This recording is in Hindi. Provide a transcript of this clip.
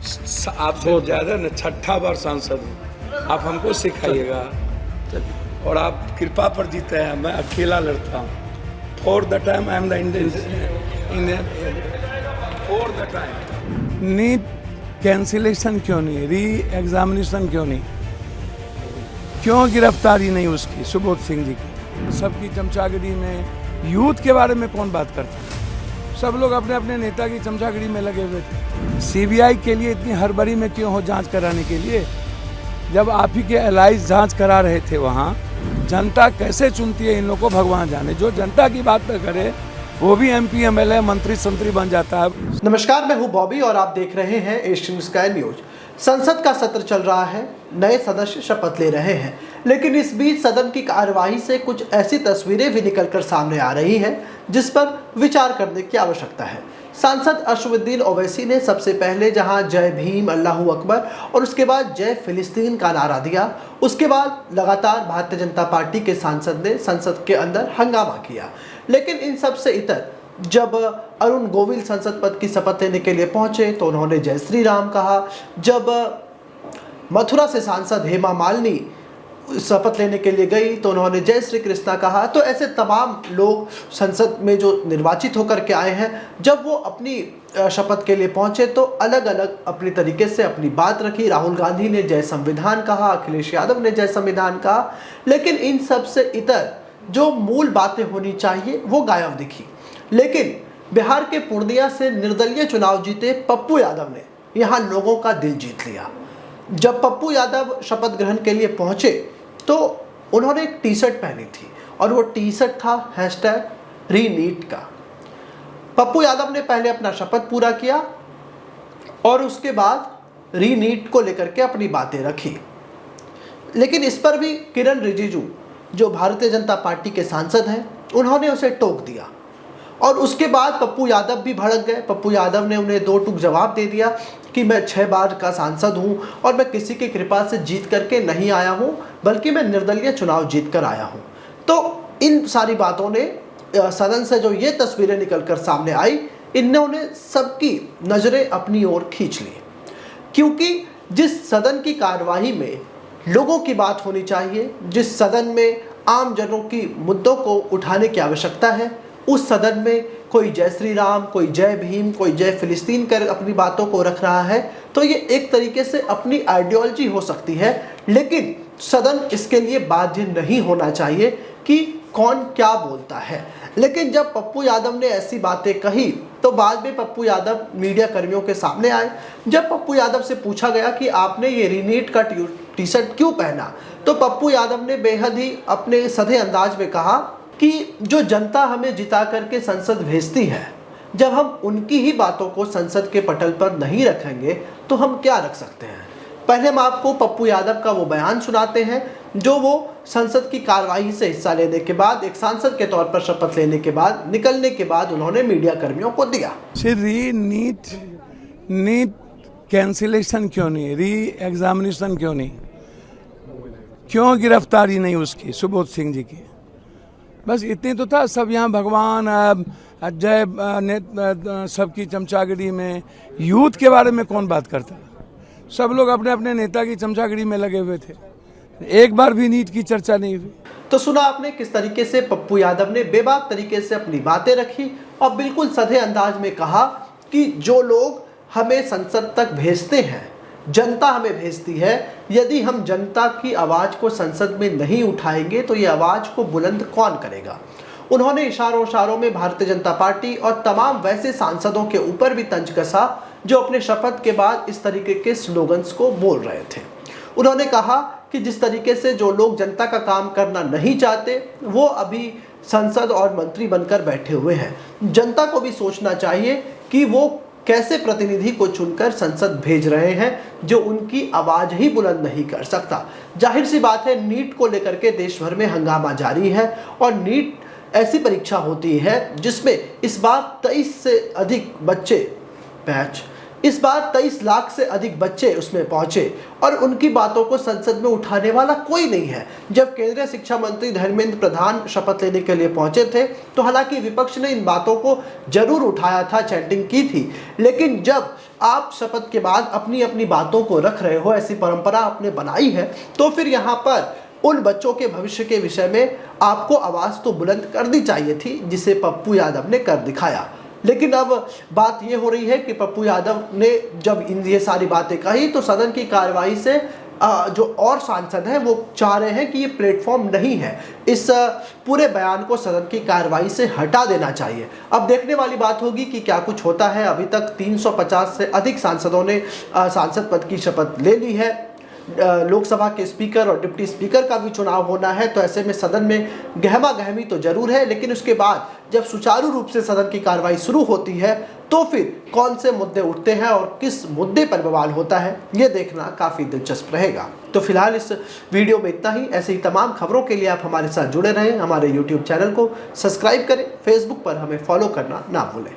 आपसे ज़्यादा न छठा बार सांसद हूँ, आप हमको सिखाइएगा। और आप कृपा पर जीते हैं, मैं अकेला लड़ता हूँ। For the time I am the Indian for the time. NEET cancellation क्यों नहीं, री एग्जामिनेशन क्यों नहीं, क्यों गिरफ्तारी नहीं उसकी, सुबोध सिंह जी की? सबकी चमचागिरी में यूथ के बारे में कौन बात करता है? सब लोग अपने अपने नेता की चमचागिरी में लगे हुए थे। सीबीआई के लिए इतनी हड़बड़ी में क्यों हो जांच कराने के लिए, जब आप ही के एलाइज जांच करा रहे थे वहाँ? जनता कैसे चुनती है इन लोगों को भगवान जाने। जो जनता की बात न करे वो भी एमपी एमएलए मंत्री संतरी बन जाता है। नमस्कार, मैं हूं बॉबी और आप देख रहे हैं एशियन स्काई न्यूज। संसद का सत्र चल रहा है, नए सदस्य शपथ ले रहे हैं, लेकिन इस बीच सदन की कार्यवाही से कुछ ऐसी तस्वीरें भी निकलकर सामने आ रही हैं जिस पर विचार करने की आवश्यकता है। सांसद असदुद्दीन ओवैसी ने सबसे पहले जहां जय भीम अल्लाहू अकबर और उसके बाद जय फिलिस्तीन का नारा दिया, उसके बाद लगातार भारतीय जनता पार्टी के सांसद ने संसद के अंदर हंगामा किया। लेकिन इन सब से इतर जब अरुण गोविल संसद पद की शपथ लेने के लिए पहुंचे तो उन्होंने जय श्री राम कहा। जब मथुरा से सांसद हेमा मालिनी शपथ लेने के लिए गई तो उन्होंने जय श्री कृष्णा कहा। तो ऐसे तमाम लोग संसद में जो निर्वाचित होकर के आए हैं, जब वो अपनी शपथ के लिए पहुंचे तो अलग अलग अपनी तरीके से अपनी बात रखी। राहुल गांधी ने जय संविधान कहा, अखिलेश यादव ने जय संविधान कहा, लेकिन इन सब से इतर जो मूल बातें होनी चाहिए वो गायब दिखी। लेकिन बिहार के पूर्णिया से निर्दलीय चुनाव जीते पप्पू यादव ने यहाँ लोगों का दिल जीत लिया। जब पप्पू यादव शपथ ग्रहण के लिए पहुंचे तो उन्होंने एक टी शर्ट पहनी थी और वो टी शर्ट था #रीनीट का। पप्पू यादव ने पहले अपना शपथ पूरा किया और उसके बाद रीनीट को लेकर के अपनी बातें रखी। लेकिन इस पर भी किरण रिजिजू जो भारतीय जनता पार्टी के सांसद हैं, उन्होंने उसे टोक दिया और उसके बाद पप्पू यादव भी भड़क गए। पप्पू यादव ने उन्हें दो टूक जवाब दे दिया कि मैं 6 बार का सांसद हूं और मैं किसी की कृपा से जीत करके नहीं आया हूं, बल्कि मैं निर्दलीय चुनाव जीत कर आया हूं। तो इन सारी बातों ने सदन से जो ये तस्वीरें निकलकर सामने आई, इन्होंने सबकी नज़रें अपनी ओर खींच ली। क्योंकि जिस सदन की कार्यवाही में लोगों की बात होनी चाहिए, जिस सदन में आम जनों की मुद्दों को उठाने की आवश्यकता है, उस सदन में कोई जय श्री राम, कोई जय भीम, कोई जय फिलिस्तीन कर अपनी बातों को रख रहा है, तो ये एक तरीके से अपनी आइडियोलॉजी हो सकती है। लेकिन सदन इसके लिए बाध्य नहीं होना चाहिए कि कौन क्या बोलता है। लेकिन जब पप्पू यादव ने ऐसी बातें कही तो बाद में पप्पू यादव मीडिया कर्मियों के सामने आए। जब पप्पू यादव से पूछा गया कि आपने ये रीनीट का टी शर्ट क्यों पहना, तो पप्पू यादव ने बेहद ही अपने सधे अंदाज में कहा कि जो जनता हमें जिता करके संसद भेजती है, जब हम उनकी ही बातों को संसद के पटल पर नहीं रखेंगे तो हम क्या रख सकते हैं। पहले हम आपको पप्पू यादव का वो बयान सुनाते हैं जो वो संसद की कार्यवाही से हिस्सा लेने के बाद, एक सांसद के तौर पर शपथ लेने के बाद, निकलने के बाद उन्होंने मीडिया कर्मियों को दिया। नीट कैंसिलेशन क्यों नहीं, री एग्जामिनेशन क्यों नहीं, क्यों गिरफ्तारी नहीं उसकी, सुबोध सिंह जी की? बस इतनी तो था। सब यहाँ भगवान जय सबकी चमचागिरी में यूथ के बारे में कौन बात करता है? सब लोग अपने अपने नेता की चमचागिरी में लगे हुए थे, एक बार भी नीट की चर्चा नहीं हुई। तो सुना आपने किस तरीके से पप्पू यादव ने बेबाक तरीके से अपनी बातें रखी और बिल्कुल सधे अंदाज में कहा कि जो लोग हमें संसद तक भेजते हैं, जनता हमें भेजती है, यदि हम जनता की आवाज़ को संसद में नहीं उठाएंगे तो ये आवाज़ को बुलंद कौन करेगा। उन्होंने इशारों में भारतीय जनता पार्टी और तमाम वैसे सांसदों के ऊपर भी तंज कसा जो अपने शपथ के बाद इस तरीके के स्लोगन्स को बोल रहे थे। उन्होंने कहा कि जिस तरीके से जो लोग जनता का काम करना नहीं चाहते वो अभी संसद और मंत्री बनकर बैठे हुए हैं। जनता को भी सोचना चाहिए कि वो कैसे प्रतिनिधि को चुनकर संसद भेज रहे हैं जो उनकी आवाज ही बुलंद नहीं कर सकता। जाहिर सी बात है, नीट को लेकर के देश भर में हंगामा जारी है और नीट ऐसी परीक्षा होती है जिसमें इस बार 23 लाख से अधिक बच्चे उसमें पहुंचे और उनकी बातों को संसद में उठाने वाला कोई नहीं है। जब केंद्रीय शिक्षा मंत्री धर्मेंद्र प्रधान शपथ लेने के लिए पहुंचे थे तो हालांकि विपक्ष ने इन बातों को जरूर उठाया था, चैटिंग की थी, लेकिन जब आप शपथ के बाद अपनी अपनी बातों को रख रहे हो, ऐसी परंपरा आपने बनाई है, तो फिर यहाँ पर उन बच्चों के भविष्य के विषय में आपको आवाज़ तो बुलंद करनी चाहिए थी, जिसे पप्पू यादव ने कर दिखाया। लेकिन अब बात ये हो रही है कि पप्पू यादव ने जब ये सारी बातें कही तो सदन की कार्यवाही से जो और सांसद हैं वो चाह रहे हैं कि ये प्लेटफॉर्म नहीं है, इस पूरे बयान को सदन की कार्यवाही से हटा देना चाहिए। अब देखने वाली बात होगी कि क्या कुछ होता है। अभी तक 350 से अधिक सांसदों ने सांसद पद की शपथ ले ली है। लोकसभा के स्पीकर और डिप्टी स्पीकर का भी चुनाव होना है, तो ऐसे में सदन में गहमा गहमी तो जरूर है, लेकिन उसके बाद जब सुचारू रूप से सदन की कार्रवाई शुरू होती है तो फिर कौन से मुद्दे उठते हैं और किस मुद्दे पर बवाल होता है, ये देखना काफ़ी दिलचस्प रहेगा। तो फिलहाल इस वीडियो में इतना ही। ऐसे ही तमाम खबरों के लिए आप हमारे साथ जुड़े रहें। हमारे YouTube चैनल को सब्सक्राइब करें, फेसबुक पर हमें फॉलो करना ना भूलें।